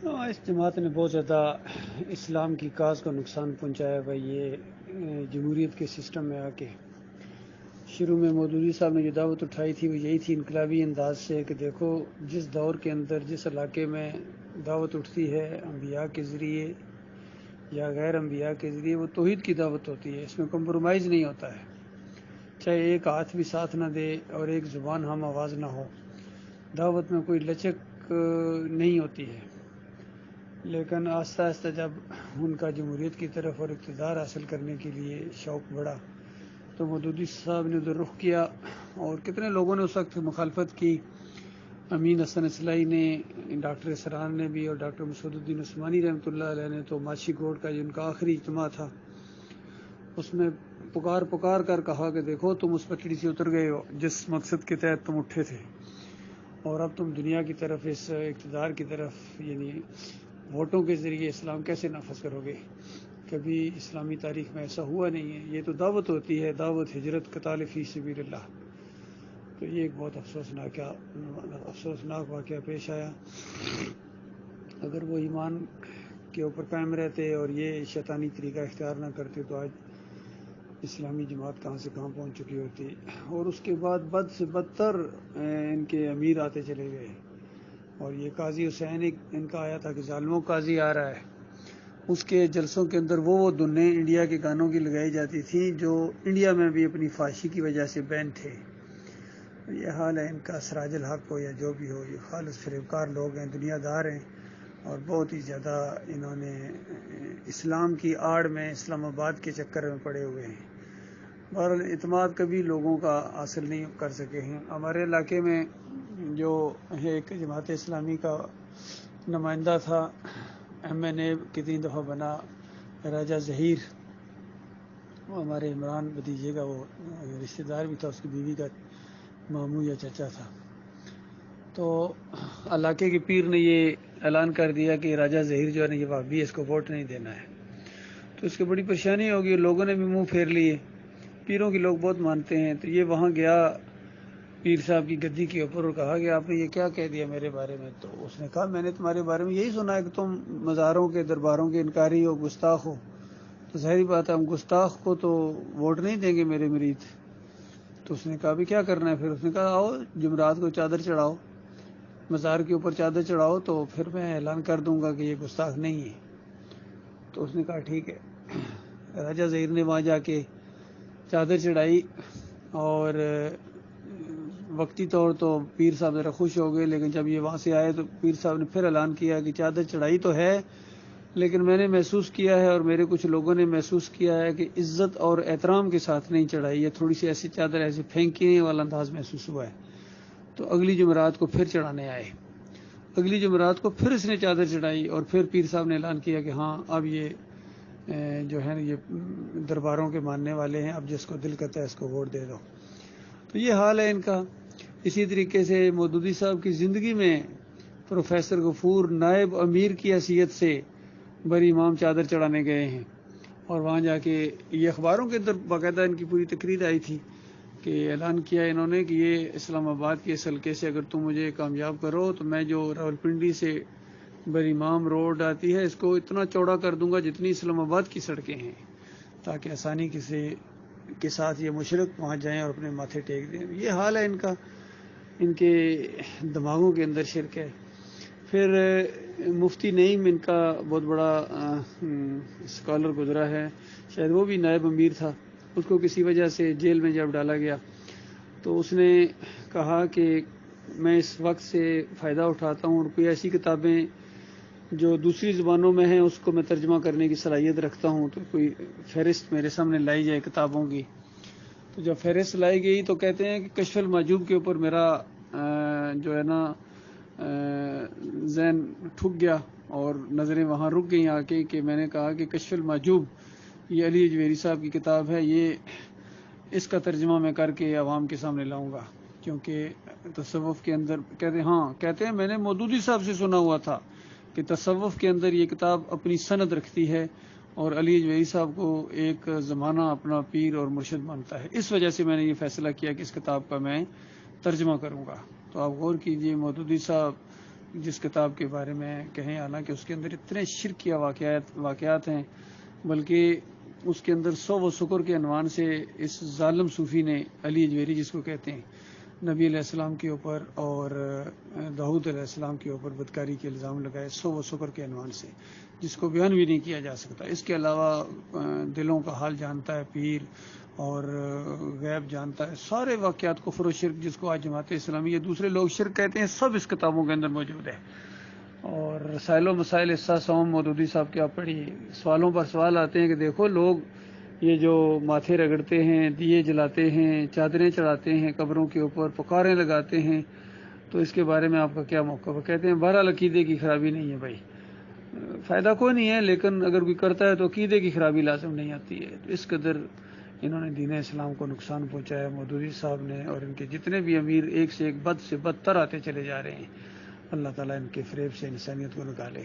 اس جماعت نے بہت زیادہ اسلام کی کاز کو نقصان پہنچایا ہے یہ جمہوریت کے سسٹم میں آ کے۔ شروع میں مودودی صاحب نے جو دعوت اٹھائی تھی وہ یہی تھی انقلابی انداز سے کہ دیکھو جس دور کے اندر جس علاقے میں دعوت اٹھتی ہے انبیاء کے ذریعے یا غیر انبیاء کے ذریعے وہ توحید کی دعوت ہوتی ہے، اس میں کمپرومائز نہیں ہوتا ہے، چاہے ایک ہاتھ بھی ساتھ نہ دے اور ایک زبان ہم آواز نہ ہو، دعوت میں کوئی لچک نہیں ہوتی ہے۔ لیکن آہستہ آہستہ جب ان کا جمہوریت کی طرف اور اقتدار حاصل کرنے کے لیے شوق بڑھا تو مودودی صاحب نے ادھر رخ کیا، اور کتنے لوگوں نے اس وقت مخالفت کی۔ امین حسن اصلاحی نے، ڈاکٹر اسرار نے بھی، اور ڈاکٹر مسعود الدین عثمانی رحمۃ اللہ علیہ نے تو ماشی گوڑ کا جن کا آخری اجتماع تھا اس میں پکار کر کہا کہ دیکھو تم اس پٹڑی سے اتر گئے ہو جس مقصد کے تحت تم اٹھے تھے، اور اب تم دنیا کی طرف اس اقتدار کی طرف یعنی ووٹوں کے ذریعے اسلام کیسے نافذ کرو گے؟ کبھی اسلامی تاریخ میں ایسا ہوا نہیں ہے، یہ تو دعوت ہوتی ہے، دعوت ہجرت قتال فی سبیل اللہ۔ تو یہ ایک بہت افسوسناک واقعہ پیش آیا۔ اگر وہ ایمان کے اوپر قائم رہتے اور یہ شیطانی طریقہ اختیار نہ کرتے تو آج اسلامی جماعت کہاں سے کہاں پہنچ چکی ہوتی۔ اور اس کے بعد بد سے بدتر ان کے امیر آتے چلے گئے، اور یہ قاضی حسین ان کا آیا تھا کہ ظالموں قاضی آ رہا ہے، اس کے جلسوں کے اندر وہ دنیں انڈیا کے گانوں کی لگائی جاتی تھیں جو انڈیا میں بھی اپنی فحاشی کی وجہ سے بین تھے۔ یہ حال ہے ان کا، سراج الحق ہو یا جو بھی ہو، یہ خالص فریبکار لوگ ہیں، دنیا دار ہیں، اور بہت ہی زیادہ انہوں نے اسلام کی آڑ میں اسلام آباد کے چکر میں پڑے ہوئے ہیں۔ بہرحال اعتماد کبھی لوگوں کا حاصل نہیں کر سکے ہیں۔ ہمارے علاقے میں جو ایک جماعت اسلامی کا نمائندہ تھا، ایم این اے کی 3 دفعہ بنا، راجہ ظہیر، وہ ہمارے عمران بھتیجے کا وہ رشتہ دار بھی تھا، اس کی بیوی کا ماموں یا چچا تھا۔ تو علاقے کے پیر نے یہ اعلان کر دیا کہ راجہ ظہیر جو ہے نا یہ وہابی ہے، اس کو ووٹ نہیں دینا ہے۔ تو اس کی بڑی پریشانی ہوگی، لوگوں نے بھی منہ پھیر لیے، پیروں کے لوگ بہت مانتے ہیں۔ تو یہ وہاں گیا پیر صاحب کی گدی کے اوپر اور کہا کہ آپ نے یہ کیا کہہ دیا میرے بارے میں؟ تو اس نے کہا میں نے تمہارے بارے میں یہی سنا ہے کہ تم مزاروں کے درباروں کے انکاری ہو، گستاخ ہو۔ تو ظاہری بات ہے ہم گستاخ کو تو ووٹ نہیں دیں گے میرے مرید۔ تو اس نے کہا بھی کیا کرنا ہے پھر؟ اس نے کہا آؤ جمعرات کو چادر چڑھاؤ، مزار کے اوپر چادر چڑھاؤ، تو پھر میں اعلان کر دوں گا کہ یہ گستاخ نہیں ہے۔ تو اس نے کہا ٹھیک ہے۔ راجہ ظہیر نے وہاں جا کے چادر چڑھائی، اور وقتی طور تو پیر صاحب ذرا خوش ہو گئے، لیکن جب یہ وہاں سے آئے تو پیر صاحب نے پھر اعلان کیا کہ چادر چڑھائی تو ہے، لیکن میں نے محسوس کیا ہے اور میرے کچھ لوگوں نے محسوس کیا ہے کہ عزت اور احترام کے ساتھ نہیں چڑھائی، یہ تھوڑی سی ایسی چادر ایسے پھینکنے والا انداز محسوس ہوا ہے۔ تو اگلی جمعرات کو پھر چڑھانے آئے، اگلی جمعرات کو پھر اس نے چادر چڑھائی، اور پھر پیر صاحب نے اعلان کیا کہ ہاں اب یہ جو ہے نا یہ درباروں کے ماننے والے ہیں، اب جس کو دل کرتا ہے اس کو ووٹ دے دو۔ تو یہ حال ہے ان کا۔ اسی طریقے سے مودودی صاحب کی زندگی میں پروفیسر غفور نائب امیر کی حیثیت سے بری امام چادر چڑھانے گئے ہیں، اور وہاں جا کے یہ اخباروں کے اندر باقاعدہ ان کی پوری تقریر آئی تھی کہ اعلان کیا انہوں نے کہ یہ اسلام آباد کے اس حلقے سے اگر تم مجھے کامیاب کرو تو میں جو راولپنڈی سے بری امام روڈ آتی ہے اس کو اتنا چوڑا کر دوں گا جتنی اسلام آباد کی سڑکیں ہیں، تاکہ آسانی کے ساتھ یہ مشرق وہاں جائیں اور اپنے ماتھے ٹیک دیں۔ یہ حال ہے ان کا، ان کے دماغوں کے اندر شرک ہے۔ پھر مفتی نعیم ان کا بہت بڑا اسکالر گزرا ہے، شاید وہ بھی نائب امیر تھا، اس کو کسی وجہ سے جیل میں جب ڈالا گیا تو اس نے کہا کہ میں اس وقت سے فائدہ اٹھاتا ہوں اور کوئی ایسی کتابیں جو دوسری زبانوں میں ہیں اس کو میں ترجمہ کرنے کی صلاحیت رکھتا ہوں، تو کوئی فہرست میرے سامنے لائی جائے کتابوں کی۔ تو جب فہرست لائی گئی تو کہتے ہیں کہ کشف المحجوب کے اوپر میرا جو ہے نا ذہن ٹھک گیا اور نظریں وہاں رک گئیں آ کے، کہ میں نے کہا کہ کشف المحجوب یہ علی اجویری صاحب کی کتاب ہے، یہ اس کا ترجمہ میں کر کے عوام کے سامنے لاؤں گا، کیونکہ تصوف کے اندر کہتے ہیں میں نے مودودی صاحب سے سنا ہوا تھا کہ تصوف کے اندر یہ کتاب اپنی سند رکھتی ہے اور علی اجویری صاحب کو ایک زمانہ اپنا پیر اور مرشد مانتا ہے، اس وجہ سے میں نے یہ فیصلہ کیا کہ اس کتاب کا میں ترجمہ کروں گا۔ تو آپ غور کیجئے، مودودی صاحب جس کتاب کے بارے میں کہیں، حالانکہ اس کے اندر اتنے شرکیہ واقعات ہیں، بلکہ اس کے اندر سو و شکر کے عنوان سے اس ظالم صوفی نے، علی اجویری جس کو کہتے ہیں، نبی علیہ السلام کے اوپر اور داؤد علیہ السلام کے اوپر بدکاری کے الزام لگائے، سو و شکر کے عنوان سے، جس کو بیان بھی نہیں کیا جا سکتا۔ اس کے علاوہ دلوں کا حال جانتا ہے پیر، اور غیب جانتا ہے، سارے واقعات کفر و شرک جس کو آج جماعت اسلامی یا دوسرے لوگ شرک کہتے ہیں، سب اس کتابوں کے اندر موجود ہے۔ اور رسائل و مسائل حصہ سوم مودودی صاحب کے آپ پڑھیے، سوالوں پر سوال آتے ہیں کہ دیکھو لوگ یہ جو ماتھے رگڑتے ہیں، دیے جلاتے ہیں، چادریں چڑھاتے ہیں قبروں کے اوپر، پکاریں لگاتے ہیں، تو اس کے بارے میں آپ کا کیا موقف ہے؟ کہتے ہیں بہرحال عقیدے کی خرابی نہیں ہے بھائی، فائدہ کوئی نہیں ہے، لیکن اگر کوئی کرتا ہے تو عقیدے کی خرابی لازم نہیں آتی ہے۔ تو اس قدر انہوں نے دین اسلام کو نقصان پہنچایا مودودی صاحب نے، اور ان کے جتنے بھی امیر ایک سے ایک بد سے بدتر آتے چلے جا رہے ہیں۔ اللہ تعالیٰ ان کے فریب سے انسانیت کو نکالے۔